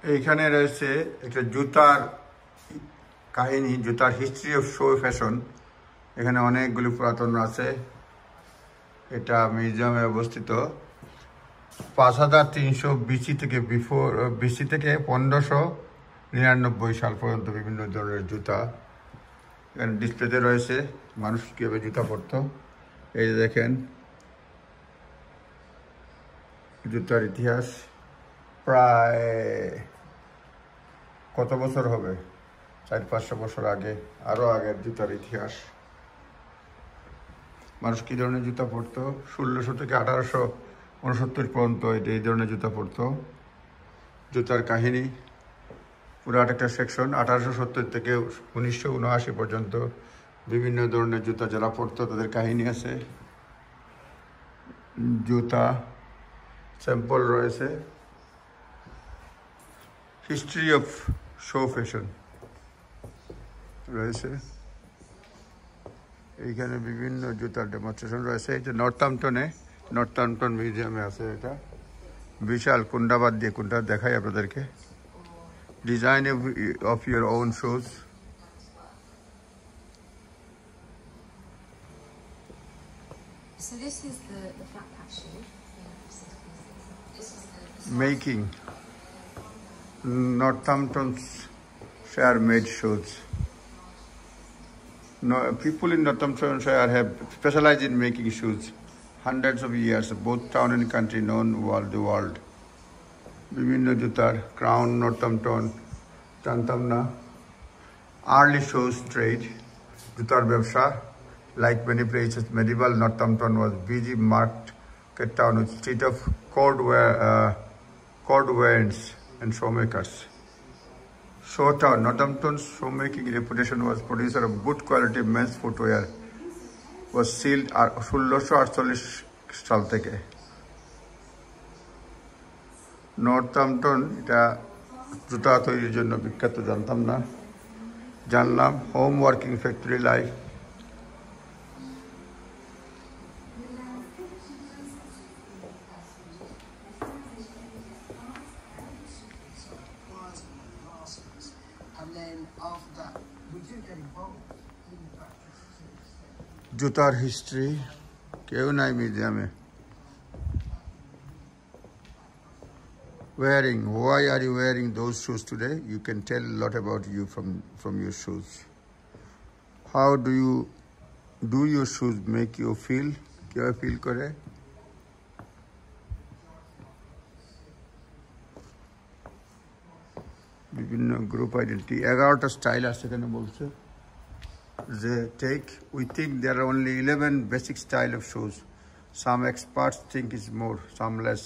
এইখানে রয়েছে একটা জুতার কাহিনী, জুতার হিস্ট্রি অফ শো ফ্যাশন। এখানে অনেকগুলি পুরাতন আছে। এটা মিউজিয়ামে অবস্থিত। 5300 বিসি থেকে বিসি থেকে 1599 সাল পর্যন্ত বিভিন্ন ধরনের জুতা এখানে ডিসপ্লেতে রয়েছে। মানুষ কীভাবে জুতা পরতো এই যে দেখেন, জুতার ইতিহাস প্রায় কত বছর হবে, 400-500 বছর আগে, আরও আগের জুতার ইতিহাস। মানুষ কী ধরনের জুতা পরতো 1600 থেকে 1869 পর্যন্ত এই ধরনের জুতা পরতো। জুতার কাহিনী পুরাট একটা সেকশন। 1870 থেকে 1979 পর্যন্ত বিভিন্ন ধরনের জুতা যারা পরতো তাদের কাহিনী আছে। জুতা স্যাম্পল রয়েছে। হিস্ট্রি অফ শো ফ্যাশন রয়েছে। এইখানে বিভিন্ন জুতার ডেমনস্ট্রেশন রয়েছে। এই যে নর্থাম্পটন মিউজিয়ামে আছে। এটা বিশাল কুন্ডাবাদ দিয়ে কুন্ডা দেখাই আপনাদেরকে। Design of your own shoes. So this is the flat pack shoe. This is the Making Northamptonshire made shoes. No, people in Northamptonshire have specialized in making shoes. Hundreds of years, both town and country known the world. বিভিন্ন জুতার crown, Northampton, জানতাম না। Early shoes trade, জুতার ব্যবসা। Like many places, medieval Northampton was busy market town with street of cordwains and shoemakers. Showtown, Northampton's shoemaking reputation was producer of good quality men's footwear. Was sealed 1648 সাল থেকে। Northampton এটা জুতা তৈরির জন্য বিখ্যাত, জানতাম না, জানলাম। Home working factory life. জুতার হিস্ট্রি কেউ নাই মিউজিয়ামে। Wearing, why are you wearing those shoes today? You can tell a lot about you from your shoes. How do your shoes make you feel? কিভাবে ফিল করে? বিভিন্ন group identity. 11টা style আছে এখানে বলছে যে we think there are only 11 basic style of shoes. Some experts think it's more, some less.